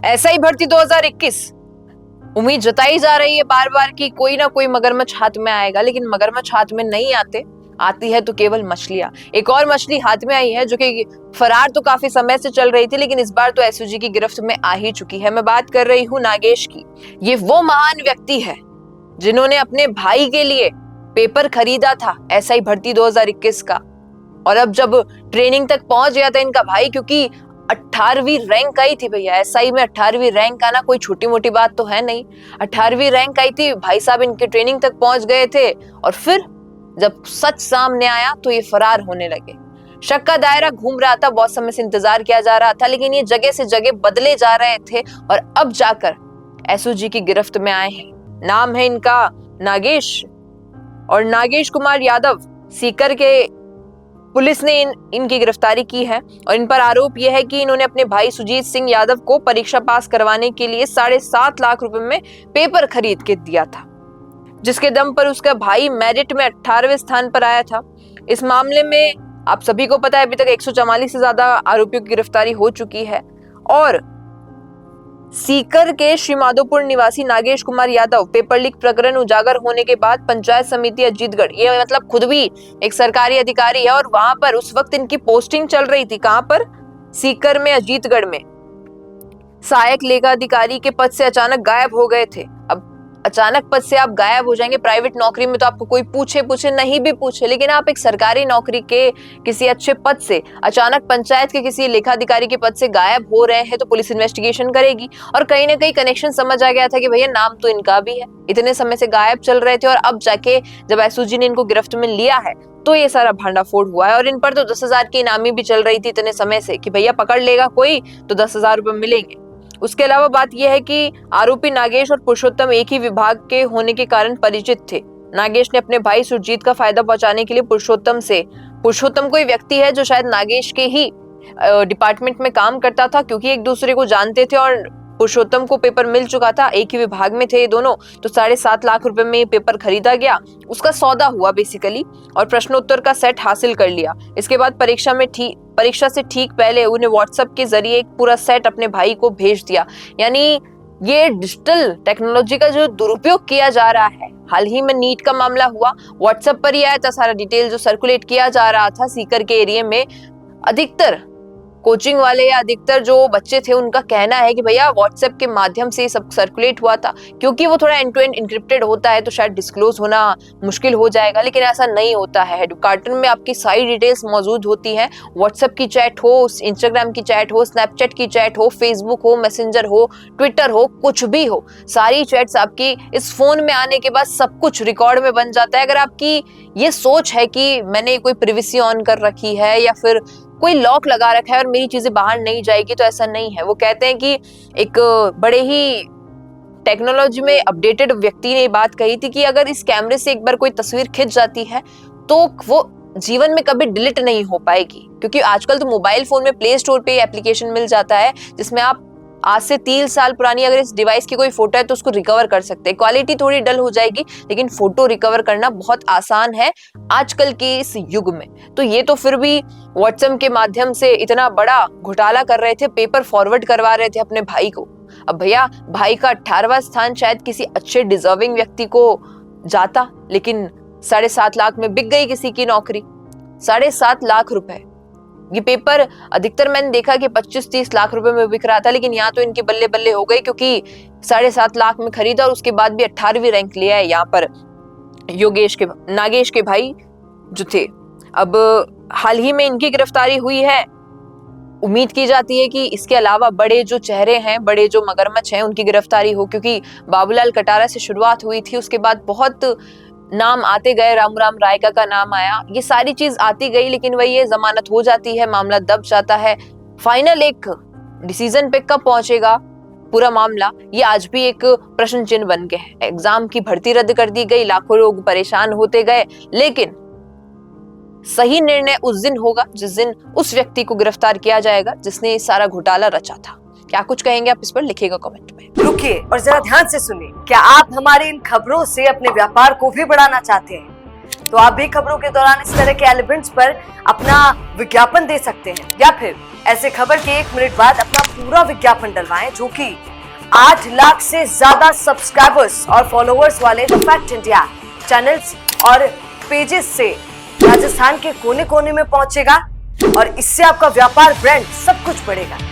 SI भर्ती 2021। उम्मीद जताई जा रही है बार बार कि कोई ना कोई मगरमच्छ हाथ में आएगा, लेकिन मगरमच्छ हाथ में नहीं आती है तो केवल मछलियां। एक और मछली हाथ में आई है जो कि फरार तो काफी समय से चल रही थी, लेकिन इस बार तो एसओजी की गिरफ्त में आ ही चुकी है। मैं बात कर रही हूँ नागेश की। ये वो महान व्यक्ति है जिन्होंने अपने भाई के लिए पेपर खरीदा था एसआई भर्ती 2021 का, और अब जब ट्रेनिंग तक पहुंच गया था इनका भाई, क्योंकि 18वीं रैंक आई थी भैया। एसआई में 18वीं रैंक आना कोई छोटी मोटी बात तो है नहीं। 18वीं रैंक आई थी, भाई साहब इनके ट्रेनिंग तक पहुंच गए थे, और फिर जब सच सामने आया तो ये फरार होने लगे। शक का दायरा घूम रहा था, बहुत समय से इंतजार किया जा रहा था, लेकिन ये जगह से जगह बदले जा रहे थे और अब जाकर एसओजी की गिरफ्त में आए हैं। नाम है इनका नागेश, और नागेश कुमार यादव। सीकर के पुलिस ने इनकी गिरफ्तारी की है और इन पर आरोप यह है कि इन्होंने अपने भाई सुजीत सिंह यादव को परीक्षा पास करवाने के लिए 7.5 लाख रुपए में पेपर खरीद के दिया था, जिसके दम पर उसका भाई मेरिट में 18वें स्थान पर आया था। इस मामले में आप सभी को पता है अभी तक 144 से ज्यादा आरोपियों की गिरफ्तारी हो चुकी है। और सीकर के श्री माधोपुर निवासी नागेश कुमार यादव पेपर लीक प्रकरण उजागर होने के बाद पंचायत समिति अजीतगढ़, ये मतलब खुद भी एक सरकारी अधिकारी है, और वहां पर उस वक्त इनकी पोस्टिंग चल रही थी। कहां पर? सीकर में, अजीतगढ़ में सहायक लेखा अधिकारी के पद से अचानक गायब हो गए थे। अब अचानक पद से आप गायब हो जाएंगे, प्राइवेट नौकरी में तो आपको कोई पूछे नहीं भी पूछे, लेकिन आप एक सरकारी नौकरी के किसी अच्छे पद से अचानक पंचायत के किसी लेखाधिकारी के पद से गायब हो रहे हैं तो पुलिस इन्वेस्टिगेशन करेगी। और कहीं ना कहीं कनेक्शन समझ आ गया था कि भैया नाम तो इनका भी है, इतने समय से गायब चल रहे थे, और अब जाके जब एसओजी ने इनको गिरफ्त में लिया है तो ये सारा भांडाफोड़ हुआ है। और इन पर तो 10,000 की इनामी भी चल रही थी इतने समय से कि भैया पकड़ लेगा कोई तो 10,000 रुपए मिलेंगे। उसके अलावा बात यह है कि आरोपी नागेश और पुरुषोत्तम एक ही विभाग के होने के कारण परिचित थे। नागेश ने अपने भाई सुरजीत का फायदा पहुंचाने के लिए पुरुषोत्तम कोई व्यक्ति है जो शायद नागेश के ही डिपार्टमेंट में काम करता था, क्योंकि एक दूसरे को जानते थे और पुरुषोत्तम को पेपर मिल चुका था, एक ही विभाग में थे ये दोनों, तो 7.5 लाख रुपए में पेपर खरीदा गया। उसका सौदा हुआ बेसिकली, और प्रश्नोत्तर का सेट हासिल कर लिया। इसके बाद परीक्षा से ठीक पहले उन्हें व्हाट्सएप के जरिए एक पूरा सेट अपने भाई को भेज दिया। यानी ये डिजिटल टेक्नोलॉजी का जो दुरुपयोग किया जा रहा है। हाल ही में नीट का मामला हुआ, व्हाट्सएप पर ही आया था सारा डिटेल जो सर्कुलेट किया जा रहा था सीकर के एरिया में। अधिकतर कोचिंग वाले या अधिकतर जो बच्चे थे उनका कहना है कि भैया व्हाट्सएप के माध्यम से सब सर्कुलेट हुआ था, क्योंकि वो थोड़ा एंड टू एंड इंक्रिप्टेड होता है तो शायद डिस्क्लोज होना मुश्किल हो जाएगा, लेकिन ऐसा नहीं होता है। कार्टून में आपकी सारी डिटेल्स मौजूद होती हैं। व्हाट्सएप की चैट हो, इंस्टाग्राम की चैट हो, स्नैपचैट की चैट हो, फेसबुक हो, मैसेंजर हो, ट्विटर हो, कुछ भी हो, सारी चैट्स आपकी इस फोन में आने के बाद सब कुछ रिकॉर्ड में बन जाता है। अगर आपकी ये सोच है कि मैंने कोई प्रिवेसी ऑन कर रखी है या फिर कोई लॉक लगा रखा है और मेरी चीजें बाहर नहीं जाएगी, तो ऐसा नहीं है। वो कहते हैं कि एक बड़े ही टेक्नोलॉजी में अपडेटेड व्यक्ति ने बात कही थी कि अगर इस कैमरे से एक बार कोई तस्वीर खिंच जाती है तो वो जीवन में कभी डिलीट नहीं हो पाएगी, क्योंकि आजकल तो मोबाइल फोन में प्ले स्टोर पे एप्लीकेशन मिल जाता है जिसमें आप आज से 3 साल पुरानी अगर इस डिवाइस की कोई फोटो है तो उसको रिकवर कर सकते हैं। क्वालिटी थोड़ी डल हो जाएगी, लेकिन फोटो रिकवर करना बहुत आसान है आजकल के इस युग में। तो ये तो फिर भी व्हाट्सएप के माध्यम से इतना बड़ा घोटाला कर रहे थे, पेपर फॉरवर्ड करवा रहे थे अपने भाई को। अब भैया भाई का 18वां स्थान शायद किसी अच्छे डिजर्विंग व्यक्ति को जाता, लेकिन 7.5 लाख में बिक गई किसी की नौकरी। 7.5 लाख रुपए ये पेपर अधिकतर मैंने देखा कि 25-30 लाख रुपए में बिक रहा था, लेकिन यहाँ तो इनके बल्ले बल्ले हो गई, क्योंकि 7.5 लाख में खरीदा और उसके बाद भी 18वीं रैंक लिया है यहाँ पर नागेश के भाई जो थे। अब हाल ही में इनकी गिरफ्तारी हुई है। उम्मीद की जाती है कि इसके अलावा बड़े जो चेहरे हैं, बड़े जो मगरमच्छ हैं, उनकी गिरफ्तारी हो, क्योंकि बाबूलाल कटारा से शुरुआत हुई थी, उसके बाद बहुत नाम आते गए, रामूराम रायका का नाम आया, ये सारी चीज आती गई, लेकिन वही ये जमानत हो जाती है, मामला दब जाता है। फाइनल एक डिसीजन पे कब पहुंचेगा पूरा मामला, ये आज भी एक प्रश्न चिन्ह बन गया है। एग्जाम की भर्ती रद्द कर दी गई, लाखों लोग परेशान होते गए, लेकिन सही निर्णय उस दिन होगा जिस दिन उस व्यक्ति को गिरफ्तार किया जाएगा जिसने ये सारा घोटाला रचा था। क्या कुछ कहेंगे आप इस पर, लिखिएगा कमेंट में। रुकिए और जरा ध्यान से सुनिए। क्या आप हमारी इन खबरों से अपने व्यापार को भी बढ़ाना चाहते हैं? तो आप भी खबरों के दौरान इस तरह के एलिमेंट्स पर अपना विज्ञापन दे सकते हैं, या फिर ऐसे खबर के 1 मिनट बाद अपना पूरा विज्ञापन डलवाएं, जो कि 8 लाख से ज्यादा सब्सक्राइबर्स और फॉलोअर्स वाले द फैक्ट इंडिया चैनल्स और पेजेस से राजस्थान के कोने कोने में पहुंचेगा और इससे आपका व्यापार, ब्रांड सब कुछ बढ़ेगा।